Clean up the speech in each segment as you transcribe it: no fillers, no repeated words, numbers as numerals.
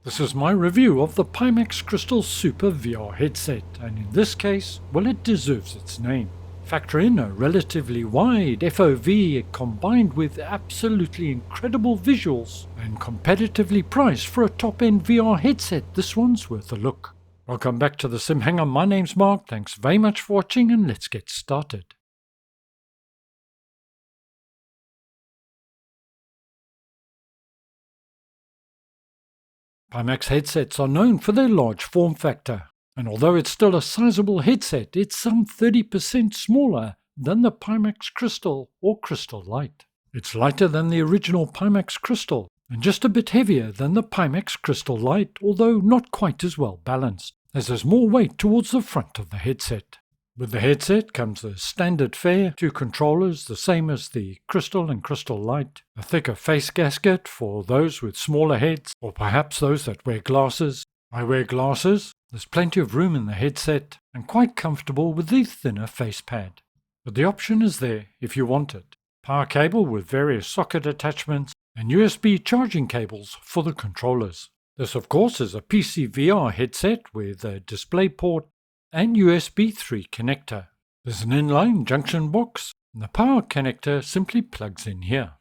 This is my review of the Pimax Crystal Super VR headset, and in this case, well, it deserves its name. Factor in a relatively wide FOV combined with absolutely incredible visuals and competitively priced for a top-end VR headset, this one's worth a look. Welcome back to the SimHanger, my name's Mark, thanks very much for watching and let's get started. Pimax headsets are known for their large form factor, and although it's still a sizable headset, it's some 30% smaller than the Pimax Crystal or Crystal Lite. It's lighter than the original Pimax Crystal, and just a bit heavier than the Pimax Crystal Lite, although not quite as well balanced, as there's more weight towards the front of the headset. With the headset comes the standard fare, 2 controllers the same as the Crystal and Crystal Lite, a thicker face gasket for those with smaller heads, or perhaps those that wear glasses. I wear glasses, there's plenty of room in the headset, and quite comfortable with the thinner face pad. But the option is there if you want it. Power cable with various socket attachments, and USB charging cables for the controllers. This of course is a PC VR headset with a DisplayPort and USB 3 connector. There's an inline junction box, and the power connector simply plugs in here.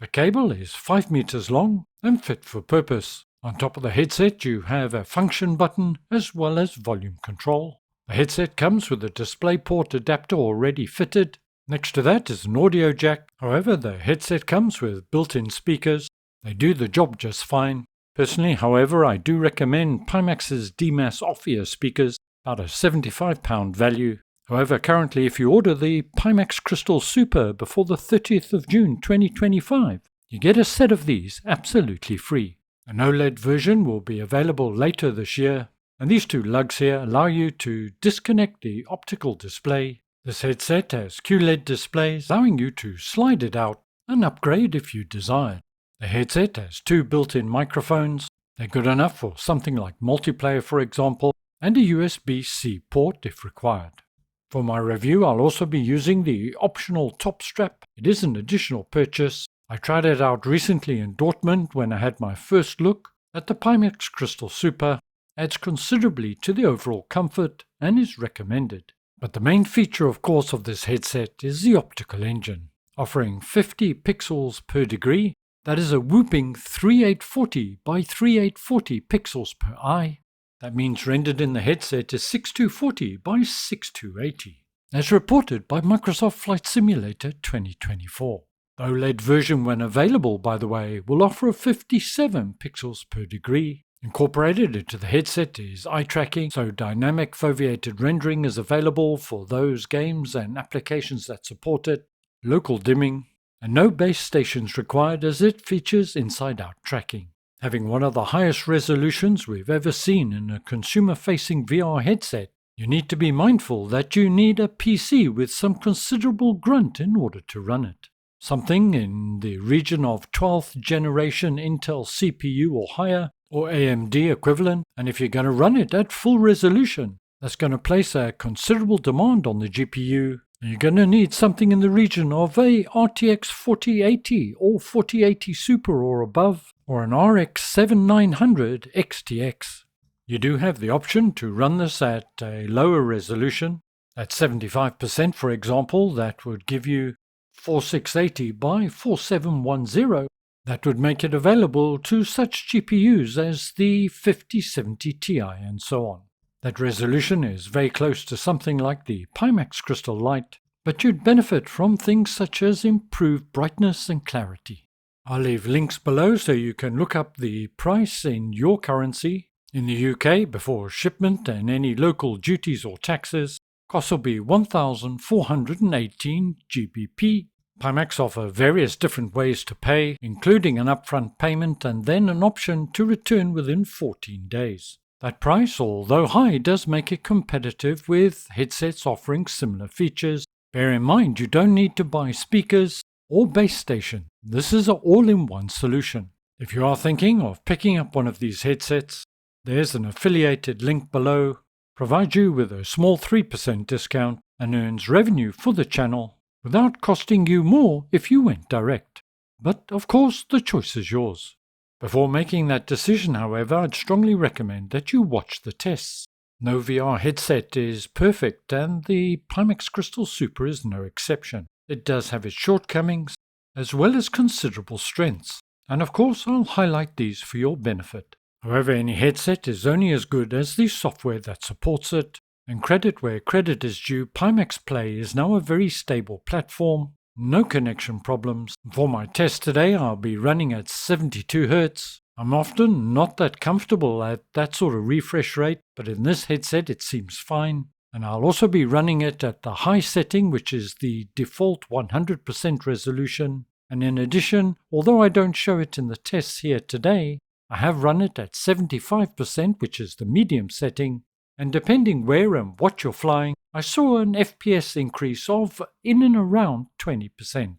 The cable is 5 meters long and fit for purpose. On top of the headset you have a function button as well as volume control. The headset comes with a DisplayPort adapter already fitted. Next to that is an audio jack. However, the headset comes with built-in speakers. They do the job just fine. Personally, however, I do recommend Pimax's DMAS off-ear speakers, about a £75 value. However, currently if you order the Pimax Crystal Super before the 30th of June 2025, you get a set of these absolutely free. An OLED version will be available later this year, and these two lugs here allow you to disconnect the optical display. This headset has QLED displays, allowing you to slide it out and upgrade if you desire. The headset has 2 built-in microphones. They're good enough for something like multiplayer, for example, and a USB-C port if required. For my review, I'll also be using the optional top strap. It is an additional purchase. I tried it out recently in Dortmund when I had my first look at the Pimax Crystal Super. Adds considerably to the overall comfort and is recommended. But the main feature, of course, of this headset is the optical engine, offering 50 pixels per degree. That is a whooping 3840 by 3840 pixels per eye. That means rendered in the headset is 6240 by 6280, as reported by Microsoft Flight Simulator 2024. The OLED version, when available by the way, will offer a 57 pixels per degree. Incorporated into the headset is eye tracking, so dynamic foveated rendering is available for those games and applications that support it, local dimming, and no base stations required as it features inside-out tracking. Having one of the highest resolutions we've ever seen in a consumer-facing VR headset, you need to be mindful that you need a PC with some considerable grunt in order to run it. Something in the region of 12th generation Intel CPU or higher, or AMD equivalent, and if you're going to run it at full resolution, that's going to place a considerable demand on the GPU, and you're going to need something in the region of a RTX 4080 or 4080 Super or above, or an RX 7900 XTX. You do have the option to run this at a lower resolution. At 75% for example, that would give you 4680 by 4710. That would make it available to such GPUs as the 5070 Ti and so on. That resolution is very close to something like the Pimax Crystal Lite, but you'd benefit from things such as improved brightness and clarity. I'll leave links below so you can look up the price in your currency. In the UK, before shipment and any local duties or taxes, costs will be 1,418 GBP. Pimax offer various different ways to pay, including an upfront payment and then an option to return within 14 days. That price, although high, does make it competitive with headsets offering similar features. Bear in mind you don't need to buy speakers or base station. This is an all-in-one solution. If you are thinking of picking up one of these headsets, there's an affiliated link below. Provides you with a small 3% discount and earns revenue for the channel without costing you more if you went direct. But of course the choice is yours. Before making that decision, however, I'd strongly recommend that you watch the tests. No VR headset is perfect, and the Pimax Crystal Super is no exception. It does have its shortcomings, as well as considerable strengths, and of course I'll highlight these for your benefit. However, any headset is only as good as the software that supports it, and credit where credit is due, Pimax Play is now a very stable platform, no connection problems. For my test today, I'll be running at 72 Hz. I'm often not that comfortable at that sort of refresh rate, but in this headset it seems fine. And I'll also be running it at the high setting, which is the default 100% resolution. And in addition, although I don't show it in the tests here today, I have run it at 75%, which is the medium setting. And depending where and what you're flying, I saw an FPS increase of in and around 20%.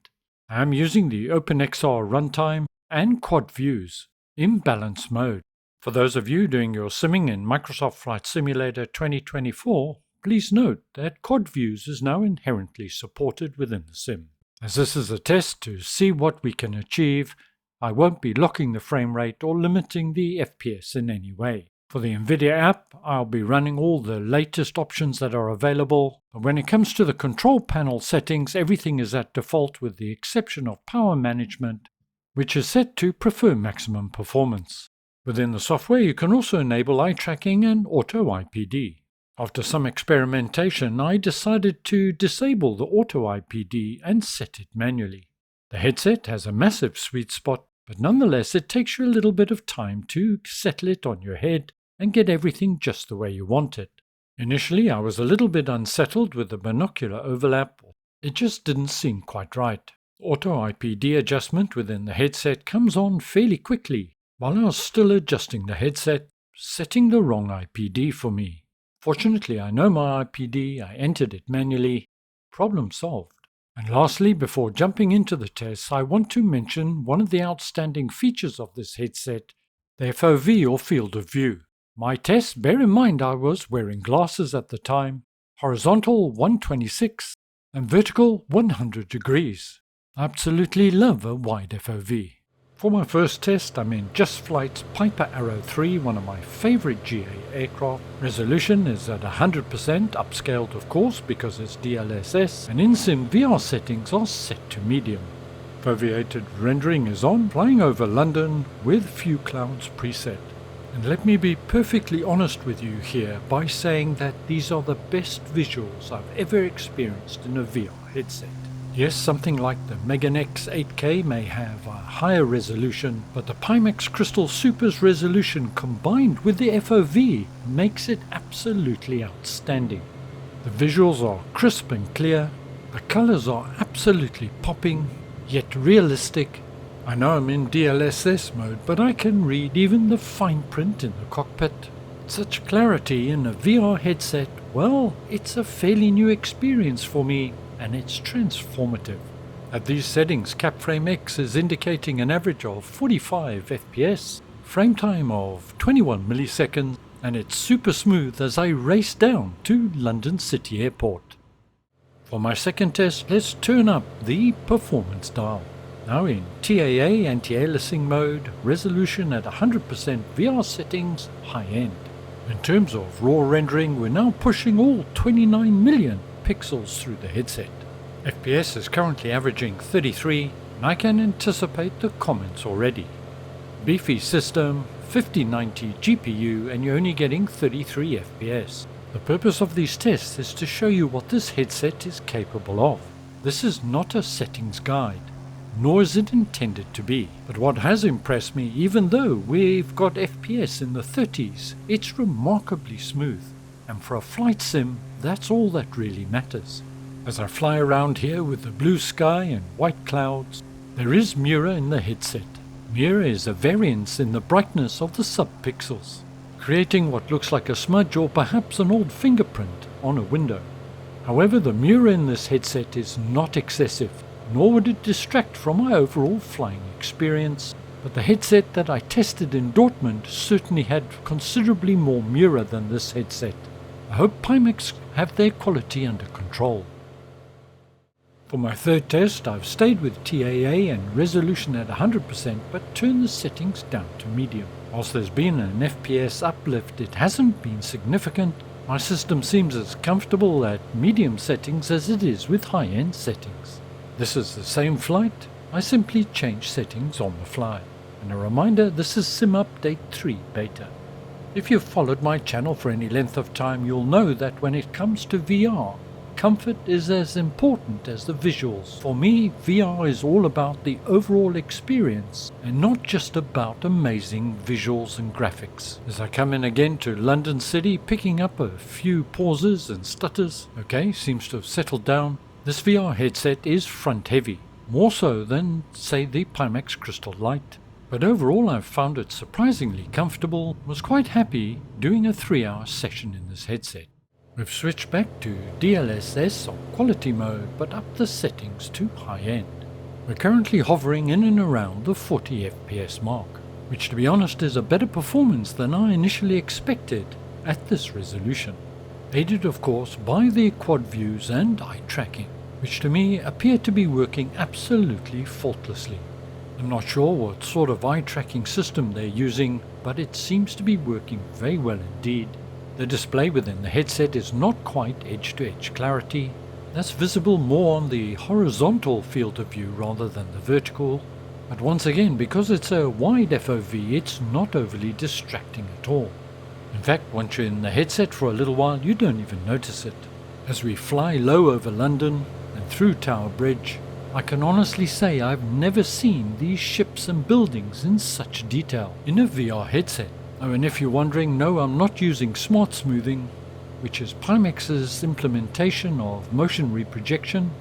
I am using the OpenXR runtime and quad views in balance mode. For those of you doing your simming in Microsoft Flight Simulator 2024, please note that quad views is now inherently supported within the sim. As this is a test to see what we can achieve, I won't be locking the frame rate or limiting the FPS in any way. For the NVIDIA app, I'll be running all the latest options that are available, but when it comes to the control panel settings, everything is at default with the exception of power management, which is set to prefer maximum performance. Within the software, you can also enable eye tracking and auto IPD. After some experimentation, I decided to disable the auto IPD and set it manually. The headset has a massive sweet spot, but nonetheless it takes you a little bit of time to settle it on your head and get everything just the way you want it. Initially, I was a little bit unsettled with the binocular overlap. It just didn't seem quite right. Auto IPD adjustment within the headset comes on fairly quickly, while I was still adjusting the headset, setting the wrong IPD for me. Fortunately, I know my IPD, I entered it manually. Problem solved. And lastly, before jumping into the tests, I want to mention one of the outstanding features of this headset, the FOV or field of view. My test, bear in mind I was wearing glasses at the time, horizontal 126 and vertical 100 degrees. I absolutely love a wide FOV. For my first test, I'm in Just Flight's Piper Arrow 3, one of my favorite GA aircraft. Resolution is at 100%, upscaled of course because it's DLSS, and in-sim VR settings are set to medium. Foveated rendering is on, flying over London with few clouds preset. And let me be perfectly honest with you here by saying that these are the best visuals I've ever experienced in a VR headset. Yes, something like the Megan X 8K may have a higher resolution, but the Pimax Crystal Super's resolution combined with the FOV makes it absolutely outstanding. The visuals are crisp and clear, the colors are absolutely popping, yet realistic. I know I'm in DLSS mode, but I can read even the fine print in the cockpit. Such clarity in a VR headset, well, it's a fairly new experience for me, and it's transformative. At these settings, CapFrame X is indicating an average of 45 FPS, frame time of 21 milliseconds, and it's super smooth as I race down to London City Airport. For my second test, let's turn up the performance dial. Now in TAA anti-aliasing mode, resolution at 100% VR settings, high end. In terms of raw rendering, we're now pushing all 29 million pixels through the headset. FPS is currently averaging 33, and I can anticipate the comments already. Beefy system, 5090 GPU, and you're only getting 33 FPS. The purpose of these tests is to show you what this headset is capable of. This is not a settings guide, nor is it intended to be. But what has impressed me, even though we've got FPS in the 30s, it's remarkably smooth. And for a flight sim, that's all that really matters. As I fly around here with the blue sky and white clouds, there is Mura in the headset. Mura is a variance in the brightness of the subpixels, creating what looks like a smudge or perhaps an old fingerprint on a window. However, the Mura in this headset is not excessive, nor would it distract from my overall flying experience, but the headset that I tested in Dortmund certainly had considerably more Mura than this headset. I hope Pimax have their quality under control. For my third test, I've stayed with TAA and resolution at 100% but turned the settings down to medium. Whilst there's been an FPS uplift, it hasn't been significant. My system seems as comfortable at medium settings as it is with high-end settings. This is the same flight, I simply change settings on the fly. And a reminder, this is Sim Update 3 Beta. If you've followed my channel for any length of time, you'll know that when it comes to VR, comfort is as important as the visuals. For me, VR is all about the overall experience and not just about amazing visuals and graphics. As I come in again to London City, picking up a few pauses and stutters, okay, seems to have settled down. This VR headset is front heavy, more so than, say, the Pimax Crystal Light. But overall I've found it surprisingly comfortable, was quite happy doing a 3-hour session in this headset. We've switched back to DLSS on quality mode but upped the settings to high end. We're currently hovering in and around the 40 FPS mark, which to be honest is a better performance than I initially expected at this resolution. Aided of course by the quad views and eye tracking, which to me appear to be working absolutely faultlessly. I'm not sure what sort of eye tracking system they're using, but it seems to be working very well indeed. The display within the headset is not quite edge-to-edge clarity. That's visible more on the horizontal field of view rather than the vertical. But once again, because it's a wide FOV, it's not overly distracting at all. In fact, once you're in the headset for a little while, you don't even notice it. As we fly low over London and through Tower Bridge, I can honestly say I've never seen these ships and buildings in such detail in a VR headset. Oh, and if you're wondering, no, I'm not using smart smoothing, which is Pimax's implementation of motion reprojection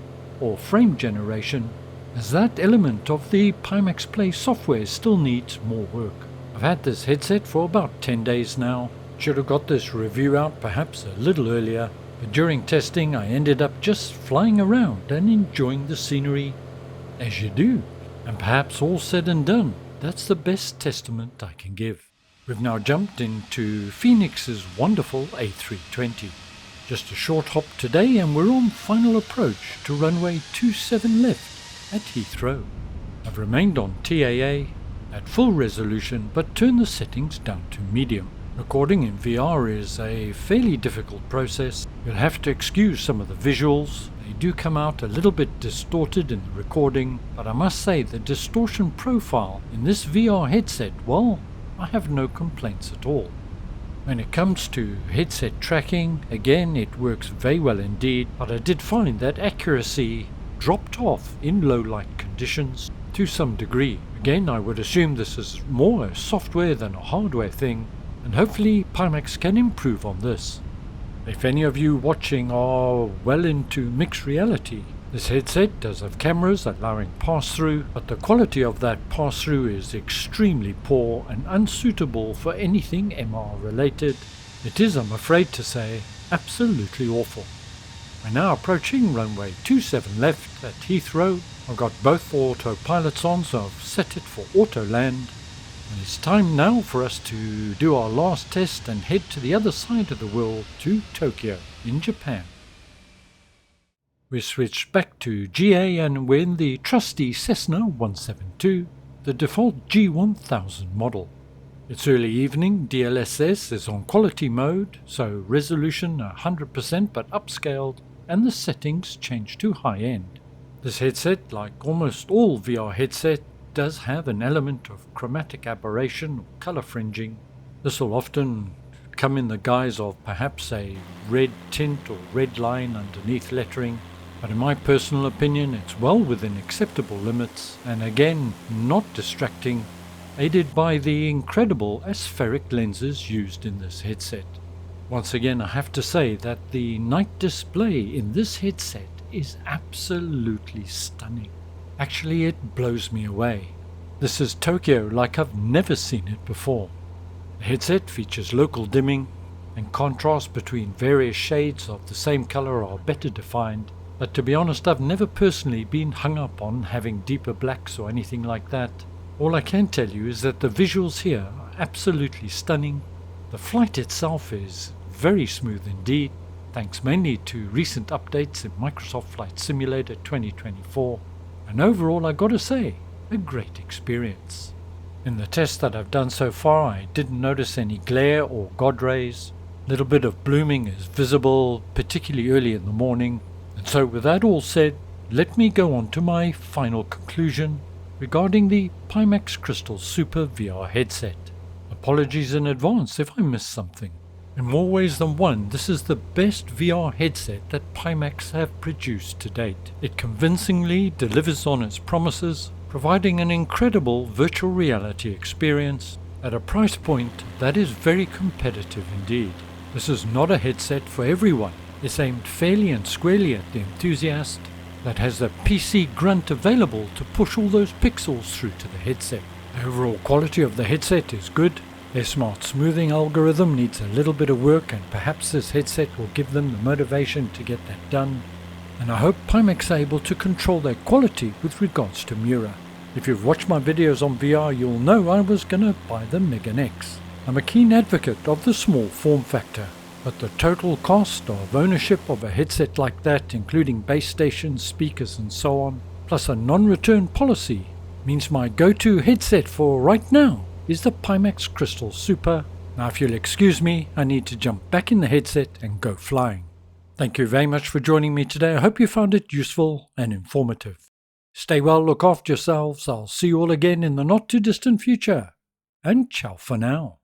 or frame generation, as that element of the Pimax Play software still needs more work. I've had this headset for about 10 days now. Should have got this review out perhaps a little earlier, but during testing I ended up just flying around and enjoying the scenery, as you do. And perhaps all said and done, that's the best testament I can give. We've now jumped into Phoenix's wonderful A320. Just a short hop today and we're on final approach to runway 27 left at Heathrow. I've remained on TAA at full resolution but turned the settings down to medium. Recording in VR is a fairly difficult process. You'll have to excuse some of the visuals. They do come out a little bit distorted in the recording, but I must say the distortion profile in this VR headset, well, I have no complaints at all. When it comes to headset tracking, again it works very well indeed, but I did find that accuracy dropped off in low light conditions to some degree. Again, I would assume this is more a software than a hardware thing, and hopefully Pimax can improve on this. If any of you watching are well into mixed reality, this headset does have cameras allowing pass-through, but the quality of that pass-through is extremely poor and unsuitable for anything MR related. It is, I'm afraid to say, absolutely awful. We're now approaching runway 27 left at Heathrow. I've got both autopilots on, so I've set it for auto land. And it's time now for us to do our last test and head to the other side of the world to Tokyo in Japan. We switched back to GA and we're in the trusty Cessna 172, the default G1000 model. It's early evening, DLSS is on quality mode, so resolution 100% but upscaled, and the settings changed to high end. This headset, like almost all VR headsets, does have an element of chromatic aberration or colour fringing. This will often come in the guise of perhaps a red tint or red line underneath lettering, but in my personal opinion it's well within acceptable limits and again not distracting, aided by the incredible aspheric lenses used in this headset. Once again I have to say that the night display in this headset is absolutely stunning. Actually, it blows me away. This is Tokyo like I've never seen it before. The headset features local dimming, and contrasts between various shades of the same color are better defined, but to be honest I've never personally been hung up on having deeper blacks or anything like that. All I can tell you is that the visuals here are absolutely stunning. The flight itself is very smooth indeed, thanks mainly to recent updates in Microsoft Flight Simulator 2024, and overall I gotta say, a great experience. In the test that I've done so far, I didn't notice any glare or God rays. A little bit of blooming is visible, particularly early in the morning. And so with that all said, let me go on to my final conclusion regarding the Pimax Crystal Super VR headset. Apologies in advance if I missed something. In more ways than one, this is the best VR headset that Pimax have produced to date. It convincingly delivers on its promises, providing an incredible virtual reality experience at a price point that is very competitive indeed. This is not a headset for everyone. It's aimed fairly and squarely at the enthusiast that has the PC grunt available to push all those pixels through to the headset. The overall quality of the headset is good. Their smart smoothing algorithm needs a little bit of work, and perhaps this headset will give them the motivation to get that done. And I hope Pimax are able to control their quality with regards to Mura. If you've watched my videos on VR, you'll know I was gonna buy the Megan X. I'm a keen advocate of the small form factor, but the total cost of ownership of a headset like that, including base stations, speakers and so on, plus a non-return policy, means my go-to headset for right now is the Pimax Crystal Super. Now if you'll excuse me, I need to jump back in the headset and go flying. Thank you very much for joining me today. I hope you found it useful and informative. Stay well, look after yourselves. I'll see you all again in the not too distant future. And ciao for now.